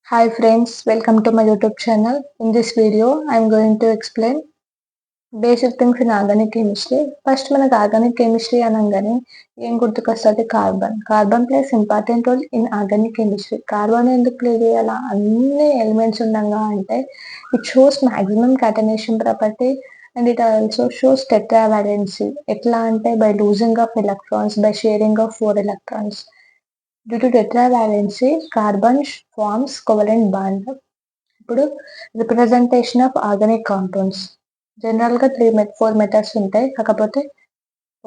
Hi friends, welcome to my YouTube channel. In this video, I am going to explain basic things in organic chemistry. First మనకు organic chemistry అనగానే ఏం గుర్తుకొస్తుంది? Carbon plays important role in organic chemistry. Carbon ఎందుకు play చేయాలా? అన్ని elements ఉండగా అంటే it shows maximum catenation property and it also shows tetravalency. ఎట్లా అంటే by losing of electrons, by sharing of 4 electrons. Due to tetravalency, carbon forms covalent bond. ఇప్పుడు representation of organic compounds జనరల్గా 4 methods ఉంటాయి. కాకపోతే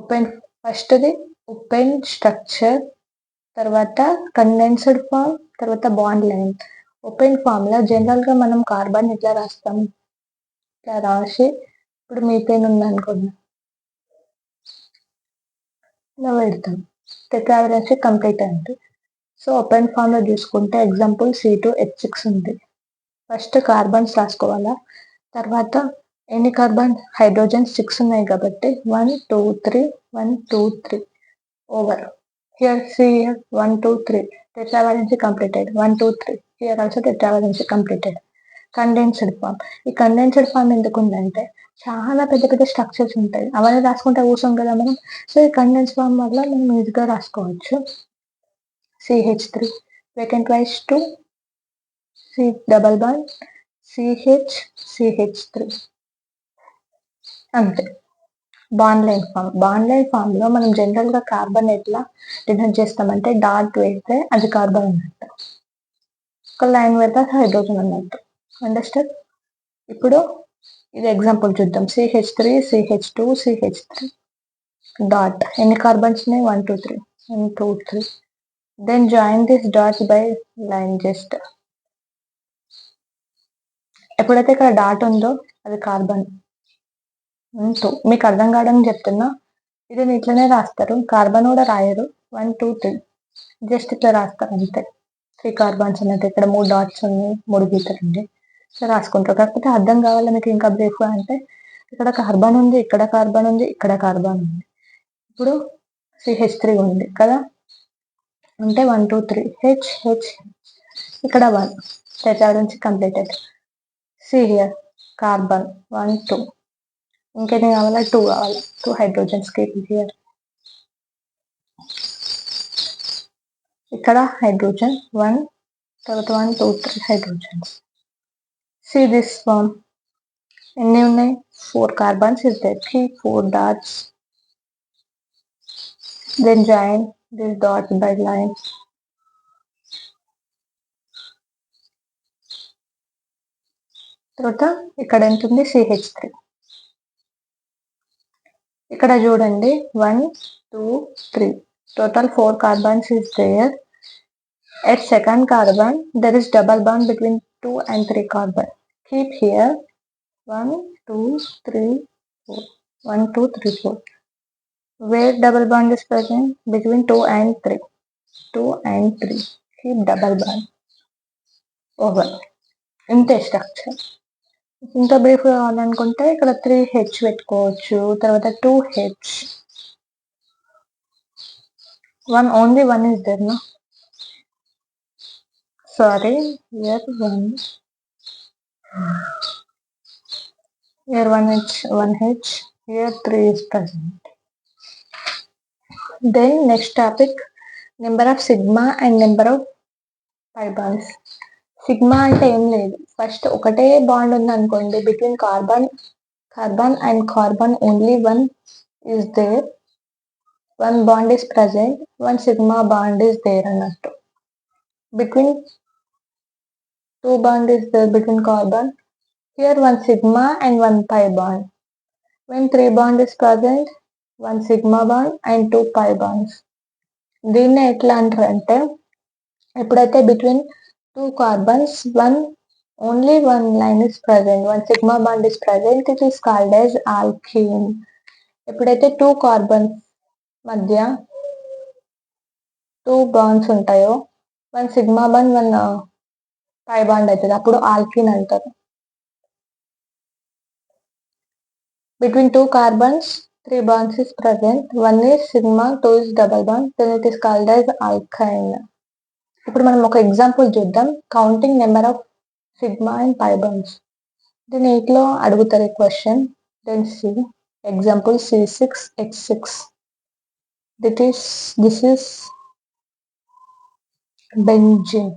open ఫస్ట్ది open structure, తర్వాత condensed form, తర్వాత bond line. Open ఫామ్లో జనరల్గా మనం కార్బన్ ఇట్లా రాస్తాం, ఇట్లా రాసి ఇప్పుడు మీథేన్ ఉందనుకోండి ఇలా పెడతాం. టెట్రావాలెన్సీ కంప్లీట్ అయింది. సో ఓపెన్ ఫామ్లో చూసుకుంటే ఎగ్జాంపుల్ C2H6 ఉంది. ఫస్ట్ కార్బన్స్ రాసుకోవాలా, తర్వాత ఎన్ని కార్బన్ హైడ్రోజన్ 6 ఉన్నాయి కాబట్టి 1 2 3 1 2 3 over here here 1 2 3 tetravalency completed 1 2 3 here also tetravalency completed. Condensed form, ఈ కండెన్స్డ్ ఫామ్ ఎందుకు ఉందంటే చాలా పెద్ద పెద్ద స్ట్రక్చర్స్ ఉంటాయి, అవన్నీ రాసుకుంటే కూర్చోం కదా మనం. సో ఈ కండెన్స్ ఫామ్ వల్ల మనం ఈజీగా రాసుకోవచ్చు. CH3 vacant twice 2 C double bond CH3 అంతే. బాండ్ లైన్ ఫామ్ లో మనం జనరల్ గా కార్బన్ ఎట్లా డినోట్ చేస్తామంటే డాట్ వేస్తే అది కార్బన్ అన్నట్టు, ఒక లైన్ పెడితే హైడ్రోజన్ అన్నట్టు. అండర్స్టాండ్? ఇప్పుడు ఇది ఎగ్జాంపుల్ చూద్దాం. CH3 డాట్ ఎన్ని కార్బన్స్ ఉన్నాయి? 1 2 3 1 2 3. Then join this dots by line. Just ఎప్పుడైతే ఇక్కడ డాట్ ఉందో అది కార్బన్. మీకు అర్థం కావడానికి చెప్తున్నా, ఇది ఇట్లనే రాస్తారు, కార్బన్ కూడా రాయరు. 1 2 3 జస్ట్ ఇట్లా రాస్తారు అంతే. 3 కార్బన్స్ అన్నట్టు, ఇక్కడ 3 డాట్స్ ఉన్నాయి, 3 గీతలు ఉన్నాయి, సో రాసుకుంటారు. కాకపోతే అర్థం కావాలి మీకు ఇంకా బ్రీఫ్ అంటే ఇక్కడ కార్బన్ ఉంది, ఇక్కడ కార్బన్ ఉంది, ఇక్కడ కార్బన్ ఉంది. ఇప్పుడు CH3 ఉంది కదా, అంటే 1 2 3 H ఇక్కడ 1 టెట్రావాలెన్సీ కంప్లీటెడ్. సి హియర్ కార్బన్ 1 2, ఇంకెన్ని కావాలా? 2 కావాలి. 2 హైడ్రోజన్స్ హియర్. ఇక్కడ హైడ్రోజన్ 1, తర్వాత 1 2 3 హైడ్రోజన్స్. సి దిస్ ఫామ్ ఎన్ని ఉన్నాయి? 4 carbons is there. 3 4 dots. Then join this dot by line. తర్వాత ఇక్కడ ఎంత ఉంది? CH3. ఇక్కడ చూడండి 1 2 3 total 4 carbons is there. At second carbon there is double bond between 2 and 3 carbon. Keep here 1 2 3 4 1 2 3 4. Where double bond is present? Between 2 and 3. 2 and 3. Keep double bond. Over. ఇంతే structure. ఇంకా brief కావాలనుకుంటే ఇక్కడ 3H పెట్టుకోవచ్చు, తర్వాత 2H. only one is there, no? Sorry, here 1. Here 1H, here 3 is present. Then next topic, number of sigma and number of pi bonds. Sigma అంటే ఏం లేదు, first ఒకటే బాండ్ ఉంది అనుకోండి between carbon and carbon, only 1 is there, 1 bond is present, 1 sigma bond is there అన్నట్టు. Between 2 bond is there between carbon, here 1 sigma and 1 pi bond. When 3 bond is present, 1 sigma bond and 2 pi bonds. దీన్ని ఎట్లా అంటారంటే ఎప్పుడైతే between 2 carbons only one line is present, 1 sigma bond is present, it is called as alkene. ఎప్పుడైతే 2 carbons మధ్య 2 bonds ఉంటాయో 1 sigma bond 1 పై bond అవుతుంది, అప్పుడు alkene అంటారు. Between 2 carbons 3 bonds is present, 1 is sigma, 2 is double bond, then it is called as alkyne. ఇప్పుడు మనం ఒక example చూద్దాం. Counting number of sigma and pi bonds. Then 8 లో అడుగుతారు question. Then see example C6H6. This is benzene.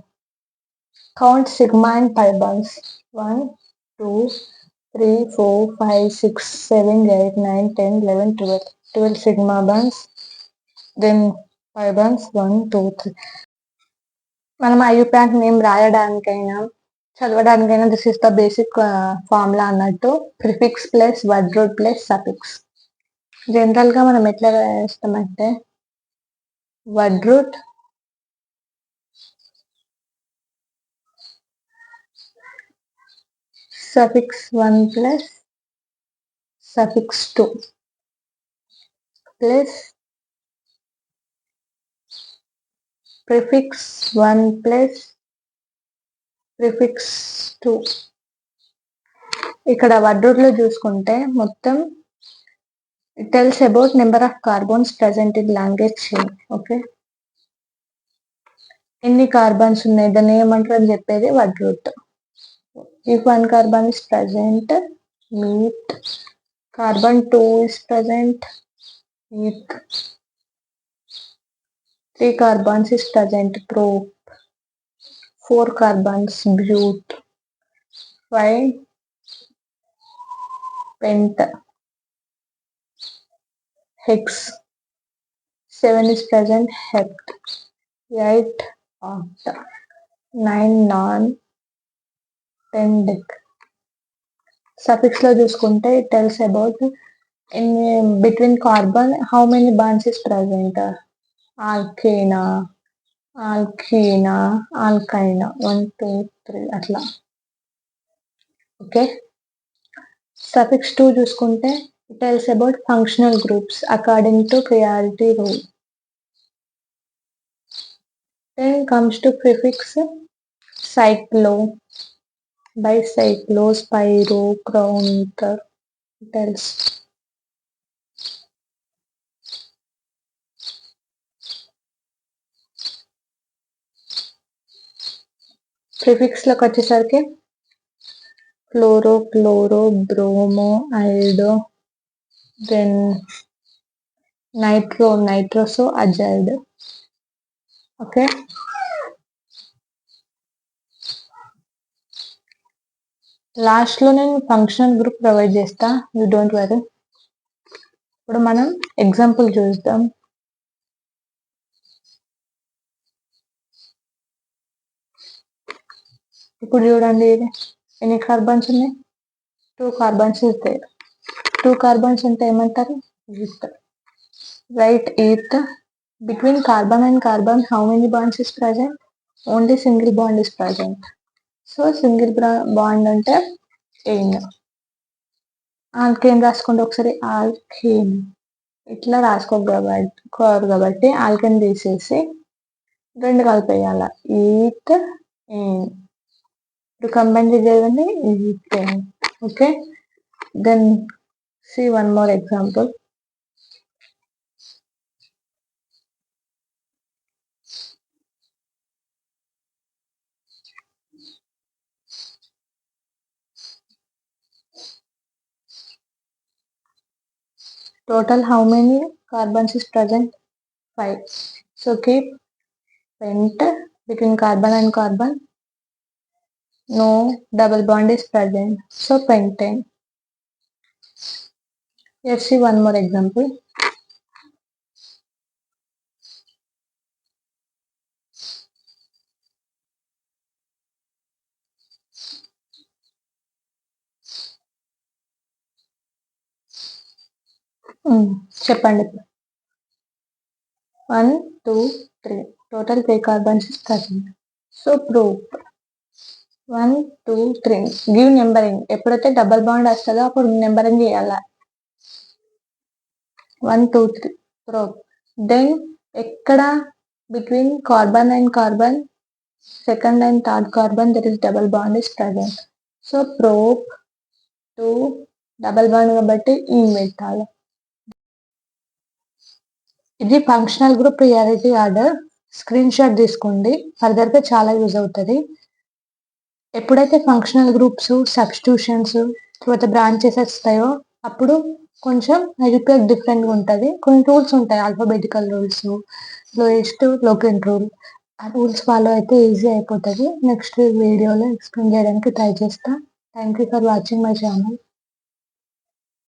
Count sigma and pi bonds. 1, 2, 3, 4, 5, 6, 7, 8, 9, 10, 11, 12. 12 sigma bonds. Then pi bonds 1, 2, 3. మనం IUPAC name రాయడానికైనా చదవడానికైనా this is the basic formula అన్నట్టు. Prefix plus word root plus suffix. General గా మనం ఎట్లా రాస్తామంటే word root suffix 1 plus suffix 2 plus prefix 1 plus prefix 2. ఇక్కడ word root లో చూసుకుంటే మొత్తం it tells about number of carbons present in longest chain. Okay, ఎన్ని కార్బన్స్ ఉన్నాయి దాన్ని ఏమంటారు అని చెప్పేది word root. If 1 carbon is present, meet. Carbon 2 is present, meet. 3 carbons is present, prop. 4 carbons, but. 5 pent, hex. 7 is present, hept. 8 oct. 9 non. 10 dec. Suffix లో చూసుకుంటే it tells about in between carbon how many bonds is present. Alkena, alkena, alkyna. 1, 2, 3 అట్లా. Okay, suffix 2 చూసుకుంటే it tells about functional groups according to priority rule. Then comes to prefix cyclo, bicyclo, spiro, chronometer. Tells prefix లోకి వచ్చేసరికి fluoro, chloro, bromo, iodo, then nitro, nitroso, azide. Okay, last లో నేను functional group provide చేస్తా, you don't worry. ఇప్పుడు మనం example చూద్దాం. ఇప్పుడు చూడండి, ఎన్ని కార్బన్స్ ఉన్నాయి? 2 కార్బన్స్ ఇస్తాయి. 2 కార్బన్స్ అంటే ఏమంటారు? Eth. Right, eth. Between carbon and carbon how many bonds is present? Only single bond is present. So single bond అంటే ఎయిన్. ఆల్కేన్ రాసుకోండి ఒకసారి, ఆల్కేన్. ఇట్లా రాసుకోరు కాబట్టి ఆల్కేన్ తీసేసి 2 కలిపేయాల, ఈథ్ ఎయిన్. ఇప్పుడు కంబైన్ చేయండి, ethane. Okay, then see one more example. Total how many carbons is present? 5. So keep pent between carbon and carbon. No double bond is present. So pentane. Let's see one more example. చెప్పండి. 1, 2, 3. Total 3 carbons is present. So prove. 1, 2, 3. Give numbering. ఎప్పుడైతే double bond వస్తుందో అప్పుడు numbering చేయాలి. 1, 2, 3. Prove. Then ఎక్కడ between carbon and carbon, second and third carbon there is double bond is present. So prop 2 double bond కాబట్టి ఈ పెట్టాలి. ఇది functional group priority order. Screen shot తీసుకోండి. ఫర్దర్‌గా చాలా యూజ్ అవుతది. ఎప్పుడైతే ఫంక్షనల్ గ్రూప్స్, సబ్‌స్టిట్యూషన్స్ తర్వాత బ్రాంచెస్ వస్తాయో అప్పుడు కొంచెం ఎడిటర్ డిఫరెంట్‌గా ఉంటది. కొన్ని రూల్స్ ఉంటాయి. Alphabetical rules, lowest, locant rule. ఆ రూల్స్ ఫాలో అయితే ఈజీ అయిపోతది. నెక్స్ట్ వీడియోలో ఎక్స్‌ప్లెయిన్ చేయడానికి ట్రై చేస్తా. Thank you for watching my channel.